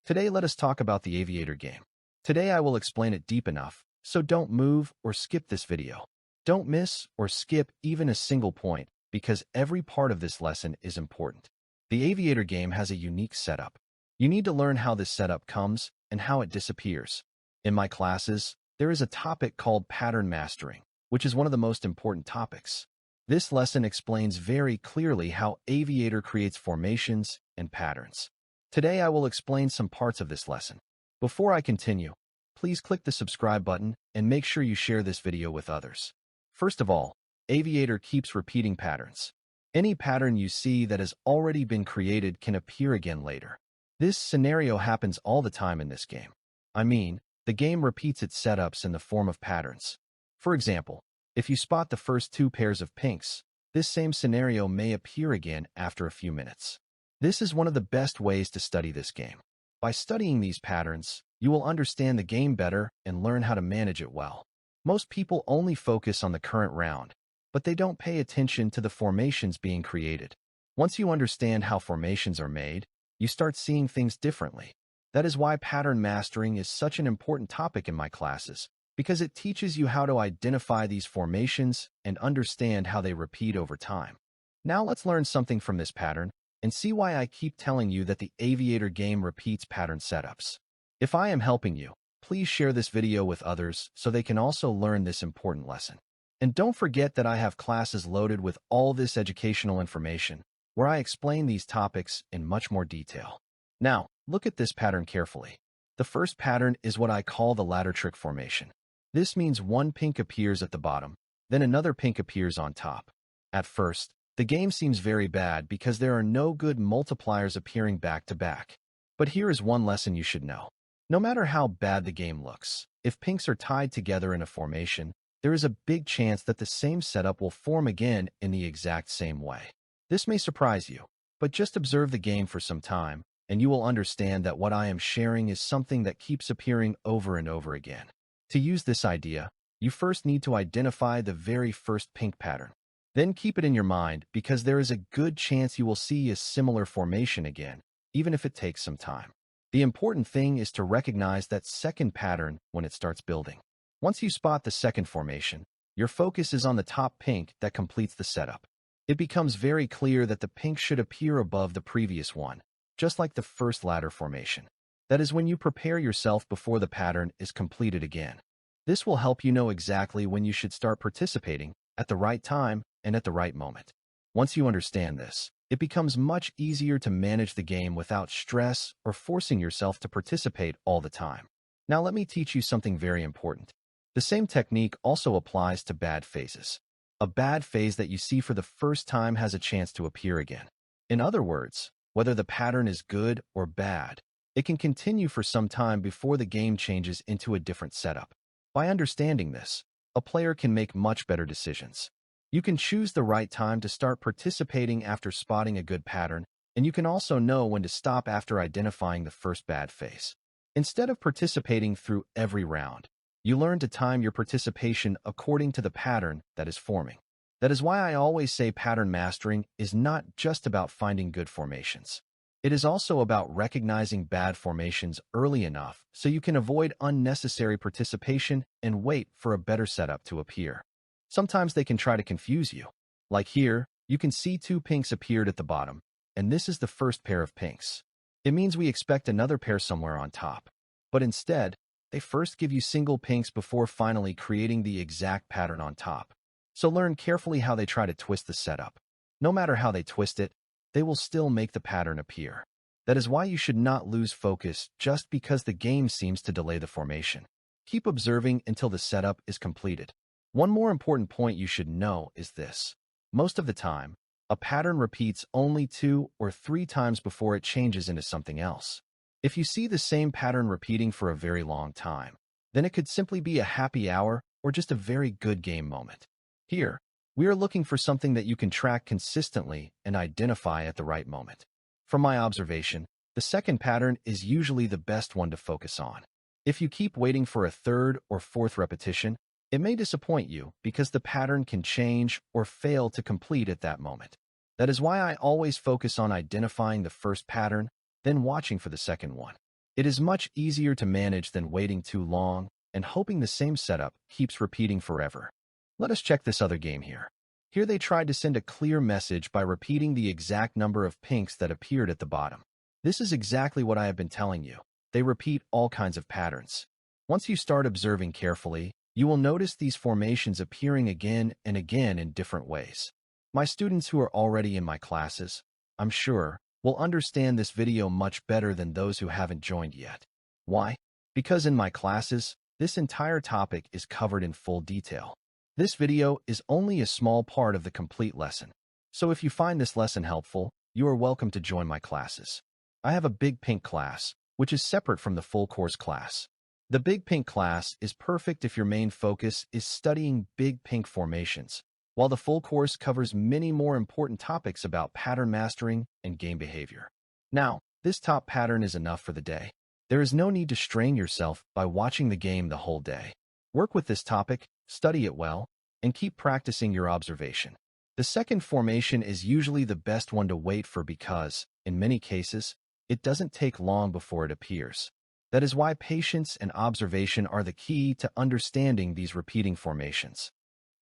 Today, let us talk about the Aviator game. Today, I will explain it deep enough, so don't move or skip this video. Don't miss or skip even a single point, because every part of this lesson is important. The Aviator game has a unique setup. You need to learn how this setup comes and how it disappears. In my classes, there is a topic called pattern mastering, which is one of the most important topics. This lesson explains very clearly how Aviator creates formations and patterns. Today, I will explain some parts of this lesson. Before I continue, please click the subscribe button and make sure you share this video with others. First of all, Aviator keeps repeating patterns. Any pattern you see that has already been created can appear again later. This scenario happens all the time in this game. I mean, the game repeats its setups in the form of patterns. For example, if you spot the first two pairs of pinks, this same scenario may appear again after a few minutes. This is one of the best ways to study this game. By studying these patterns, you will understand the game better and learn how to manage it well. Most people only focus on the current round, but they don't pay attention to the formations being created. Once you understand how formations are made, you start seeing things differently. That is why pattern mastering is such an important topic in my classes, because it teaches you how to identify these formations and understand how they repeat over time. Now let's learn something from this pattern and see why I keep telling you that the Aviator game repeats pattern setups. If I am helping you, please share this video with others so they can also learn this important lesson. And don't forget that I have classes loaded with all this educational information, where I explain these topics in much more detail. Now, look at this pattern carefully. The first pattern is what I call the ladder trick formation. This means one pink appears at the bottom, then another pink appears on top. At first, the game seems very bad because there are no good multipliers appearing back to back. But here is one lesson you should know. No matter how bad the game looks, if pinks are tied together in a formation, there is a big chance that the same setup will form again in the exact same way. This may surprise you, but just observe the game for some time, and you will understand that what I am sharing is something that keeps appearing over and over again. To use this idea, you first need to identify the very first pink pattern. Then keep it in your mind because there is a good chance you will see a similar formation again, even if it takes some time. The important thing is to recognize that second pattern when it starts building. Once you spot the second formation, your focus is on the top pink that completes the setup. It becomes very clear that the pink should appear above the previous one, just like the first ladder formation. That is when you prepare yourself before the pattern is completed again. This will help you know exactly when you should start participating, at the right time and at the right moment. Once you understand this, it becomes much easier to manage the game without stress or forcing yourself to participate all the time. Now let me teach you something very important. The same technique also applies to bad phases. A bad phase that you see for the first time has a chance to appear again. In other words, whether the pattern is good or bad, it can continue for some time before the game changes into a different setup. By understanding this, a player can make much better decisions. You can choose the right time to start participating after spotting a good pattern, and you can also know when to stop after identifying the first bad phase. Instead of participating through every round, you learn to time your participation according to the pattern that is forming. That is why I always say pattern mastering is not just about finding good formations. It is also about recognizing bad formations early enough so you can avoid unnecessary participation and wait for a better setup to appear. Sometimes they can try to confuse you. Like here, you can see two pinks appeared at the bottom, and this is the first pair of pinks. It means we expect another pair somewhere on top. But instead, they first give you single pinks before finally creating the exact pattern on top. So learn carefully how they try to twist the setup. No matter how they twist it, they will still make the pattern appear. That is why you should not lose focus just because the game seems to delay the formation. Keep observing until the setup is completed. One more important point you should know is this. Most of the time, a pattern repeats only 2 or 3 times before it changes into something else. If you see the same pattern repeating for a very long time, then it could simply be a happy hour or just a very good game moment. Here, we are looking for something that you can track consistently and identify at the right moment. From my observation, the second pattern is usually the best one to focus on. If you keep waiting for a third or fourth repetition, it may disappoint you because the pattern can change or fail to complete at that moment. That is why I always focus on identifying the first pattern, then watching for the second one. It is much easier to manage than waiting too long and hoping the same setup keeps repeating forever. Let us check this other game here. Here they tried to send a clear message by repeating the exact number of pinks that appeared at the bottom. This is exactly what I have been telling you. They repeat all kinds of patterns. Once you start observing carefully, you will notice these formations appearing again and again in different ways. My students who are already in my classes, I'm sure, will understand this video much better than those who haven't joined yet. Why? Because in my classes, this entire topic is covered in full detail. This video is only a small part of the complete lesson. So if you find this lesson helpful, you are welcome to join my classes. I have a Big Pink class, which is separate from the full course class. The Big Pink class is perfect if your main focus is studying big pink formations, while the full course covers many more important topics about pattern mastering and game behavior. Now, this top pattern is enough for the day. There is no need to strain yourself by watching the game the whole day. Work with this topic, study it well, and keep practicing your observation. The second formation is usually the best one to wait for because, in many cases, it doesn't take long before it appears. That is why patience and observation are the key to understanding these repeating formations.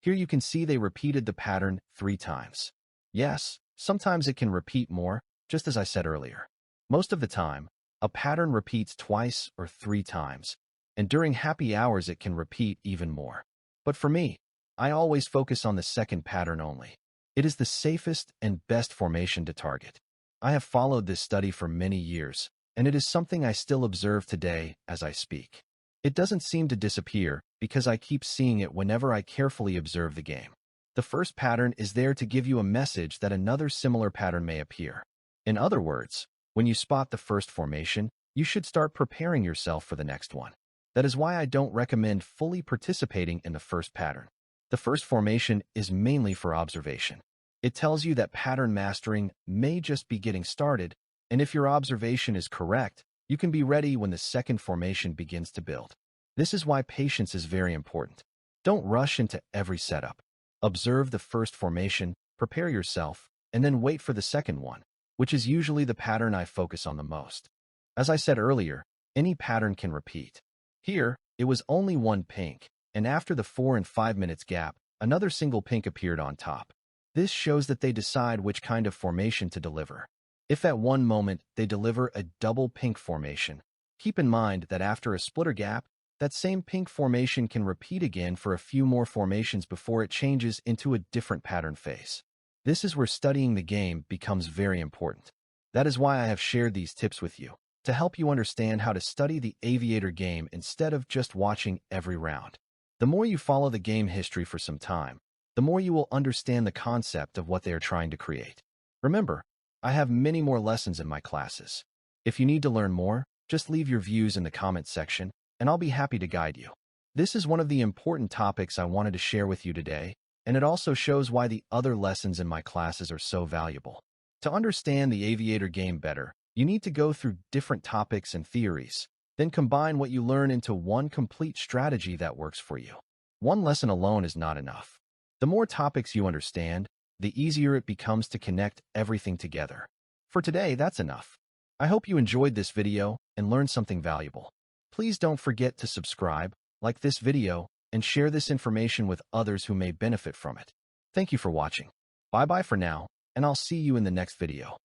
Here you can see they repeated the pattern 3 times. Yes, sometimes it can repeat more, just as I said earlier. Most of the time, a pattern repeats twice or 3 times, and during happy hours it can repeat even more. But for me, I always focus on the second pattern only. It is the safest and best formation to target. I have followed this study for many years, and it is something I still observe today as I speak. It doesn't seem to disappear because I keep seeing it whenever I carefully observe the game. The first pattern is there to give you a message that another similar pattern may appear. In other words, when you spot the first formation, you should start preparing yourself for the next one. That is why I don't recommend fully participating in the first pattern. The first formation is mainly for observation. It tells you that pattern mastering may just be getting started, and if your observation is correct, you can be ready when the second formation begins to build. This is why patience is very important. Don't rush into every setup. Observe the first formation, prepare yourself, and then wait for the second one, which is usually the pattern I focus on the most. As I said earlier, any pattern can repeat. Here, it was only 1 pink, and after the 4 and 5 minutes gap, another single pink appeared on top. This shows that they decide which kind of formation to deliver. If at one moment they deliver a double pink formation, keep in mind that after a splitter gap, that same pink formation can repeat again for a few more formations before it changes into a different pattern phase. This is where studying the game becomes very important. That is why I have shared these tips with you, to help you understand how to study the Aviator game instead of just watching every round. The more you follow the game history for some time, the more you will understand the concept of what they are trying to create. Remember, I have many more lessons in my classes. If you need to learn more, just leave your views in the comments section, and I'll be happy to guide you. This is one of the important topics I wanted to share with you today, and it also shows why the other lessons in my classes are so valuable. To understand the Aviator game better, you need to go through different topics and theories, then combine what you learn into one complete strategy that works for you. One lesson alone is not enough. The more topics you understand, the easier it becomes to connect everything together. For today, that's enough. I hope you enjoyed this video and learned something valuable. Please don't forget to subscribe, like this video, and share this information with others who may benefit from it. Thank you for watching. Bye-bye for now, and I'll see you in the next video.